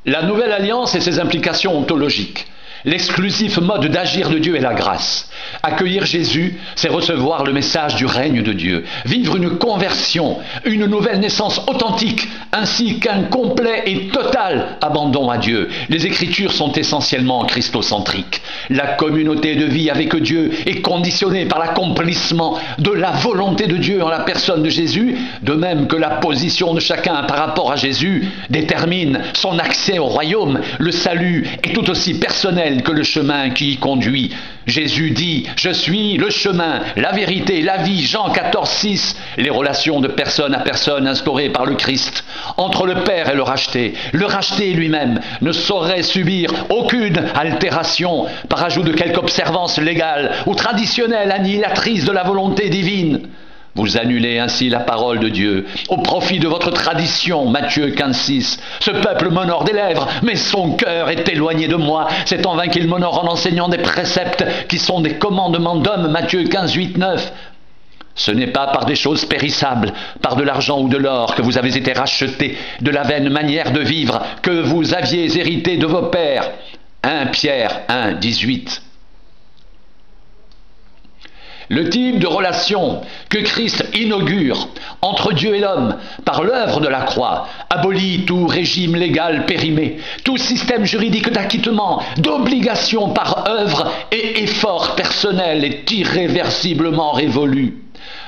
La nouvelle alliance et ses implications ontologiques. L'exclusif mode d'agir de Dieu est la grâce. Accueillir Jésus, c'est recevoir le message du règne de Dieu, vivre une conversion, une nouvelle naissance authentique, ainsi qu'un complet et total abandon à Dieu. Les Écritures sont essentiellement christocentriques. La communauté de vie avec Dieu est conditionnée par l'accomplissement de la volonté de Dieu en la personne de Jésus, de même que la position de chacun par rapport à Jésus détermine son accès au royaume. Le salut est tout aussi personnel que le chemin qui y conduit. Jésus dit « Je suis le chemin, la vérité, la vie ». Jean 14, 6. Les relations de personne à personne instaurées par le Christ entre le Père et le racheté. Le racheté lui-même ne saurait subir aucune altération par ajout de quelque observance légale ou traditionnelle annihilatrice de la volonté divine. Vous annulez ainsi la parole de Dieu au profit de votre tradition, Matthieu 15, 6. Ce peuple m'honore des lèvres, mais son cœur est éloigné de moi. C'est en vain qu'il m'honore en enseignant des préceptes qui sont des commandements d'hommes, Matthieu 15, 8, 9. Ce n'est pas par des choses périssables, par de l'argent ou de l'or que vous avez été rachetés de la vaine manière de vivre que vous aviez hérité de vos pères. 1 Pierre 1, 18. Le type de relation que Christ inaugure entre Dieu et l'homme par l'œuvre de la croix abolit tout régime légal périmé, tout système juridique d'acquittement, d'obligation par œuvre et effort personnel est irréversiblement révolu.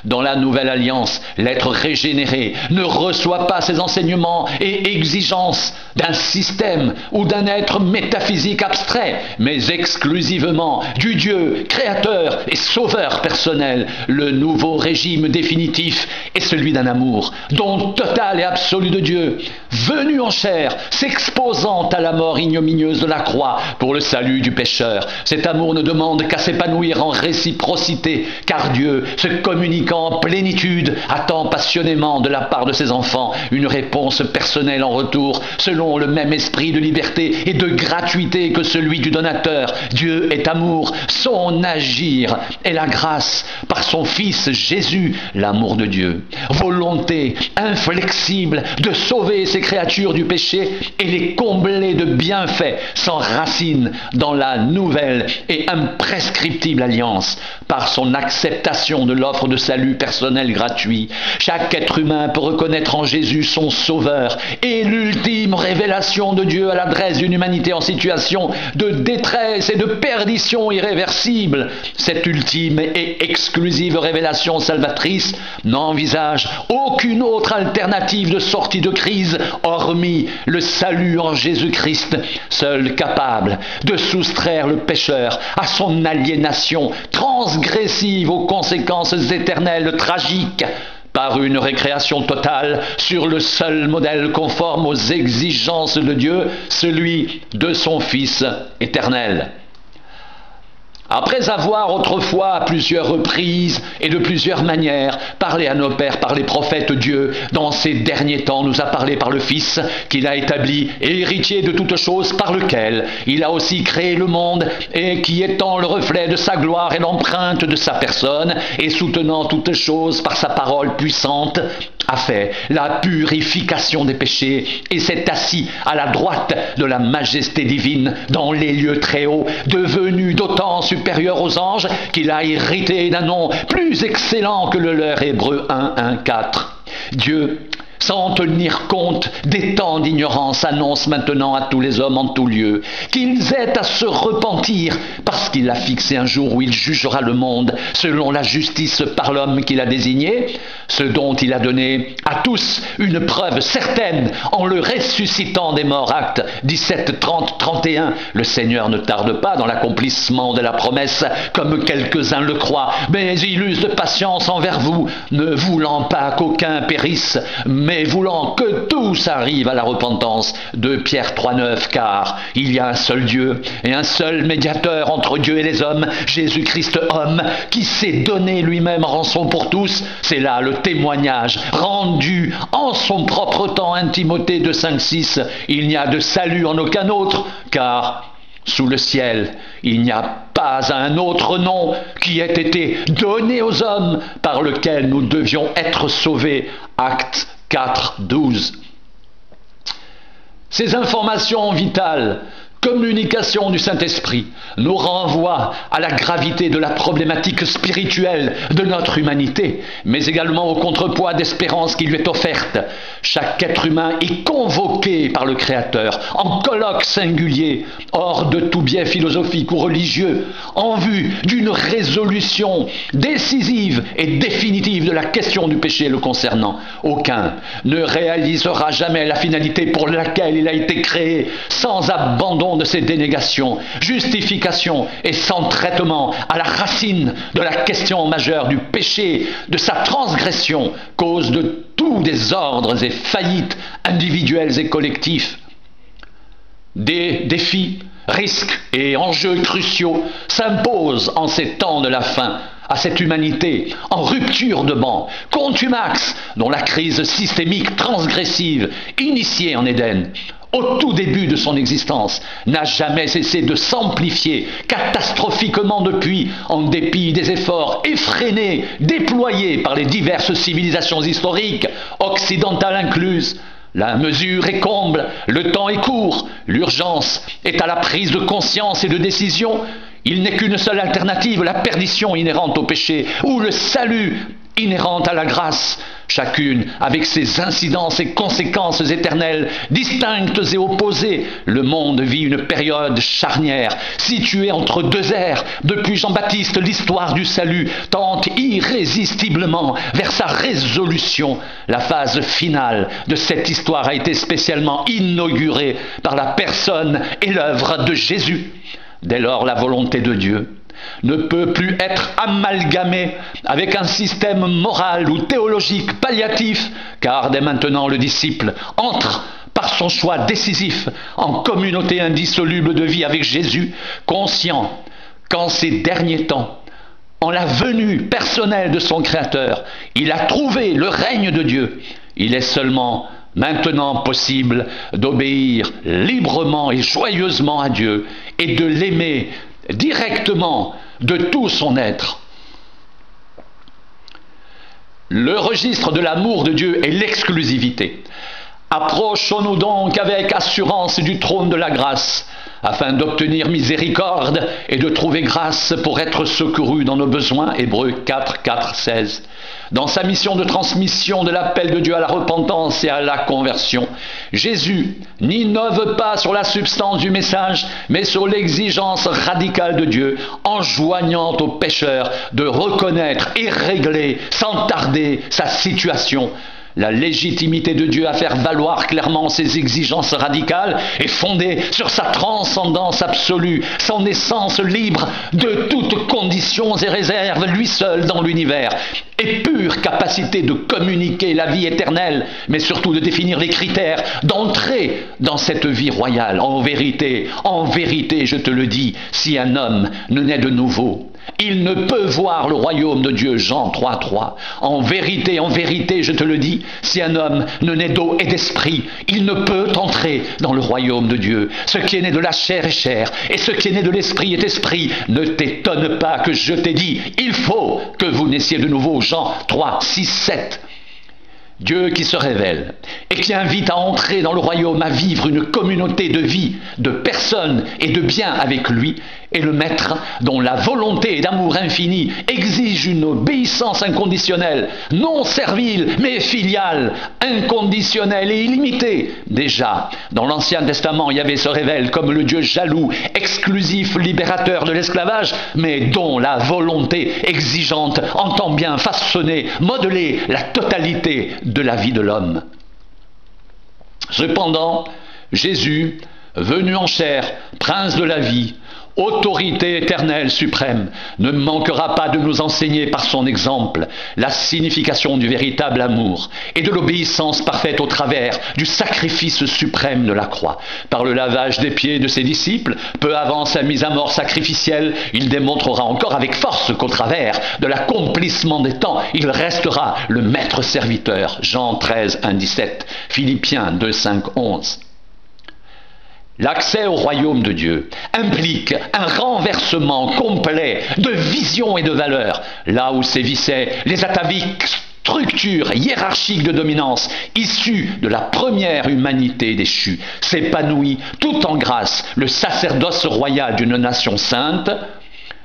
Dans la nouvelle alliance, l'être régénéré ne reçoit pas ses enseignements et exigences d'un système ou d'un être métaphysique abstrait, mais exclusivement du Dieu créateur et sauveur personnel. Le nouveau régime définitif est celui d'un amour, don total et absolu de Dieu, venu en chair, s'exposant à la mort ignominieuse de la croix pour le salut du pécheur. Cet amour ne demande qu'à s'épanouir en réciprocité, car Dieu, se communiquant en plénitude, attend passionnément de la part de ses enfants une réponse personnelle en retour, selon le même esprit de liberté et de gratuité que celui du donateur. Dieu est amour, son agir est la grâce, par son Fils Jésus, l'amour de Dieu. Volonté inflexible de sauver ses créatures du péché et les combler de bienfaits s'enracine dans la nouvelle et imprescriptible alliance, par son acceptation de l'offre de salut personnel gratuit. Chaque être humain peut reconnaître en Jésus son sauveur et l'ultime révélation de Dieu à l'adresse d'une humanité en situation de détresse et de perdition irréversible. Cette ultime et exclusive révélation salvatrice n'envisage aucune autre alternative de sortie de crise hormis le salut en Jésus-Christ, seul capable de soustraire le pécheur à son aliénation transgressive aux conséquences éternelles tragiques, par une récréation totale sur le seul modèle conforme aux exigences de Dieu, celui de son Fils éternel. Après avoir autrefois à plusieurs reprises et de plusieurs manières parlé à nos pères par les prophètes, Dieu, dans ces derniers temps, nous a parlé par le Fils qu'il a établi et héritier de toutes choses, par lequel il a aussi créé le monde et qui, étant le reflet de sa gloire et l'empreinte de sa personne et soutenant toutes choses par sa parole puissante, a fait la purification des péchés et s'est assis à la droite de la majesté divine dans les lieux très hauts, devenu d'autant supérieur aux anges qu'il a hérité d'un nom plus excellent que le leur. Hébreux 1, 1, 4. Dieu, sans tenir compte des temps d'ignorance, annonce maintenant à tous les hommes en tout lieu qu'ils aient à se repentir, parce qu'il a fixé un jour où il jugera le monde selon la justice par l'homme qu'il a désigné, ce dont il a donné à tous une preuve certaine en le ressuscitant des morts. Actes 17, 30, 31. Le Seigneur ne tarde pas dans l'accomplissement de la promesse, comme quelques-uns le croient, mais il use de patience envers vous, ne voulant pas qu'aucun périsse, mais voulant que tous arrivent à la repentance. 2 Pierre 3, 9. Car il y a un seul Dieu et un seul médiateur entre Dieu et les hommes, Jésus-Christ homme, qui s'est donné lui-même en rançon pour tous. C'est là le témoignage rendu en son propre temps. 1 Timothée 2, 5, 6. Il n'y a de salut en aucun autre, car sous le ciel, il n'y a pas un autre nom qui ait été donné aux hommes par lequel nous devions être sauvés. Actes 4, 12. Ces informations vitales, communication du Saint-Esprit, nous renvoient à la gravité de la problématique spirituelle de notre humanité, mais également au contrepoids d'espérance qui lui est offerte. Chaque être humain est convoqué par le Créateur, en colloque singulier, hors de tout biais philosophique ou religieux, en vue d'une résolution décisive et définitive de la question du péché le concernant. Aucun ne réalisera jamais la finalité pour laquelle il a été créé sans abandon de ses dénégations, justifications et sans traitement à la racine de la question majeure du péché, de sa transgression, cause de tous désordres et faillites individuels et collectifs. Des défis, risques et enjeux cruciaux s'imposent en ces temps de la fin à cette humanité en rupture de banc, contumax dont la crise systémique transgressive initiée en Éden au tout début de son existence, n'a jamais cessé de s'amplifier catastrophiquement depuis, en dépit des efforts effrénés déployés par les diverses civilisations historiques, occidentales incluses. La mesure est comble, le temps est court, l'urgence est à la prise de conscience et de décision. Il n'est qu'une seule alternative, la perdition inhérente au péché, ou le salut inhérente à la grâce, chacune avec ses incidences et conséquences éternelles, distinctes et opposées. Le monde vit une période charnière, située entre deux ères. Depuis Jean-Baptiste, l'histoire du salut tente irrésistiblement vers sa résolution. La phase finale de cette histoire a été spécialement inaugurée par la personne et l'œuvre de Jésus. Dès lors, la volonté de Dieu ne peut plus être amalgamée avec un système moral ou théologique palliatif, car dès maintenant le disciple entre par son choix décisif en communauté indissoluble de vie avec Jésus, conscient qu'en ces derniers temps, en la venue personnelle de son Créateur, il a trouvé le règne de Dieu. Il est seulement maintenant possible d'obéir librement et joyeusement à Dieu et de l'aimer directement de tout son être. Le registre de l'amour de Dieu est l'exclusivité. Approchons-nous donc avec assurance du trône de la grâce, afin d'obtenir miséricorde et de trouver grâce pour être secourus dans nos besoins. Hébreux 4, 4, 16. Dans sa mission de transmission de l'appel de Dieu à la repentance et à la conversion, Jésus n'innove pas sur la substance du message, mais sur l'exigence radicale de Dieu, enjoignant aux pécheurs de reconnaître et régler sans tarder sa situation. La légitimité de Dieu à faire valoir clairement ses exigences radicales est fondée sur sa transcendance absolue, son essence libre de toutes conditions et réserves, lui seul dans l'univers, et pure capacité de communiquer la vie éternelle, mais surtout de définir les critères d'entrée dans cette vie royale. En vérité, je te le dis, si un homme ne naît de nouveau, il ne peut voir le royaume de Dieu. Jean 3, 3. En vérité, je te le dis, si un homme ne naît d'eau et d'esprit, il ne peut entrer dans le royaume de Dieu. Ce qui est né de la chair est chair, et ce qui est né de l'esprit est esprit. Ne t'étonne pas que je t'ai dit, il faut que vous naissiez de nouveau. Jean 3, 6, 7. Dieu qui se révèle et qui invite à entrer dans le royaume, à vivre une communauté de vie, de personnes et de biens avec lui, est le Maître dont la volonté d'amour infini exige une obéissance inconditionnelle, non servile mais filiale, inconditionnelle et illimitée. Déjà, dans l'Ancien Testament, Yahvé se révèle comme le Dieu jaloux, exclusif, libérateur de l'esclavage, mais dont la volonté exigeante entend bien façonner, modeler la totalité de la vie de l'homme. Cependant, Jésus, venu en chair, prince de la vie, autorité éternelle suprême, ne manquera pas de nous enseigner par son exemple la signification du véritable amour et de l'obéissance parfaite au travers du sacrifice suprême de la croix. Par le lavage des pieds de ses disciples, peu avant sa mise à mort sacrificielle, il démontrera encore avec force qu'au travers de l'accomplissement des temps, il restera le maître serviteur. Jean 13, 1, 17, Philippiens 2, 5, 11. L'accès au royaume de Dieu implique un renversement complet de vision et de valeur. Là où sévissaient les ataviques structure hiérarchique de dominance issue de la première humanité déchue, s'épanouit tout en grâce le sacerdoce royal d'une nation sainte,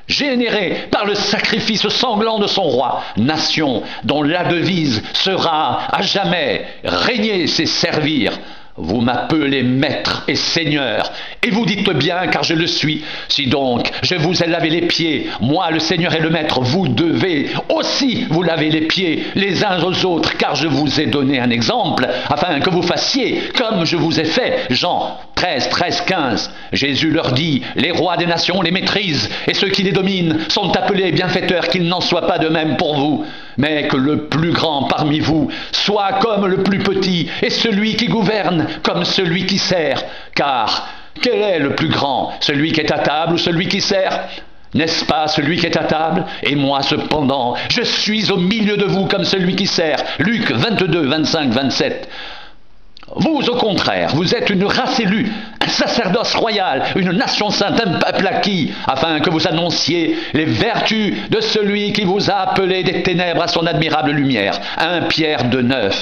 générée par le sacrifice sanglant de son roi, nation dont la devise sera à jamais « régner, c'est servir ». Vous m'appelez maître et seigneur, et vous dites bien, car je le suis. Si donc je vous ai lavé les pieds, moi le seigneur et le maître, vous devez aussi vous laver les pieds les uns aux autres, car je vous ai donné un exemple, afin que vous fassiez comme je vous ai fait. Jean 13, 13, 15. Jésus leur dit, les rois des nations les maîtrisent, et ceux qui les dominent sont appelés bienfaiteurs, qu'il n'en soit pas de même pour vous. Mais que le plus grand parmi vous soit comme le plus petit, et celui qui gouverne comme celui qui sert. Car quel est le plus grand, celui qui est à table ou celui qui sert? N'est-ce pas celui qui est à table? Et moi cependant, je suis au milieu de vous comme celui qui sert. Luc 22, 25, 27. Vous, au contraire, vous êtes une race élue, un sacerdoce royal, une nation sainte, un peuple acquis, afin que vous annonciez les vertus de celui qui vous a appelé des ténèbres à son admirable lumière. 1 Pierre 2,9.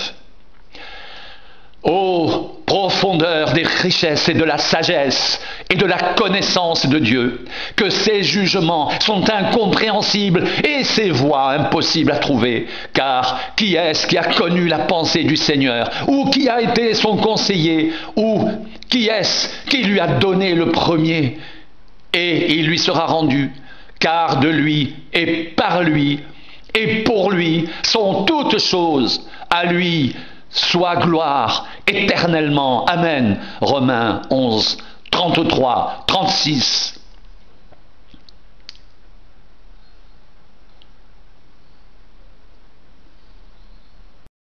Ô profondeur des richesses et de la sagesse et de la connaissance de Dieu, que ses jugements sont incompréhensibles et ses voies impossibles à trouver. Car qui est-ce qui a connu la pensée du Seigneur? Ou qui a été son conseiller? Ou qui est-ce qui lui a donné le premier? Et il lui sera rendu, car de lui et par lui et pour lui sont toutes choses. À lui soit gloire éternellement. Amen. Romains 11, 33, 36.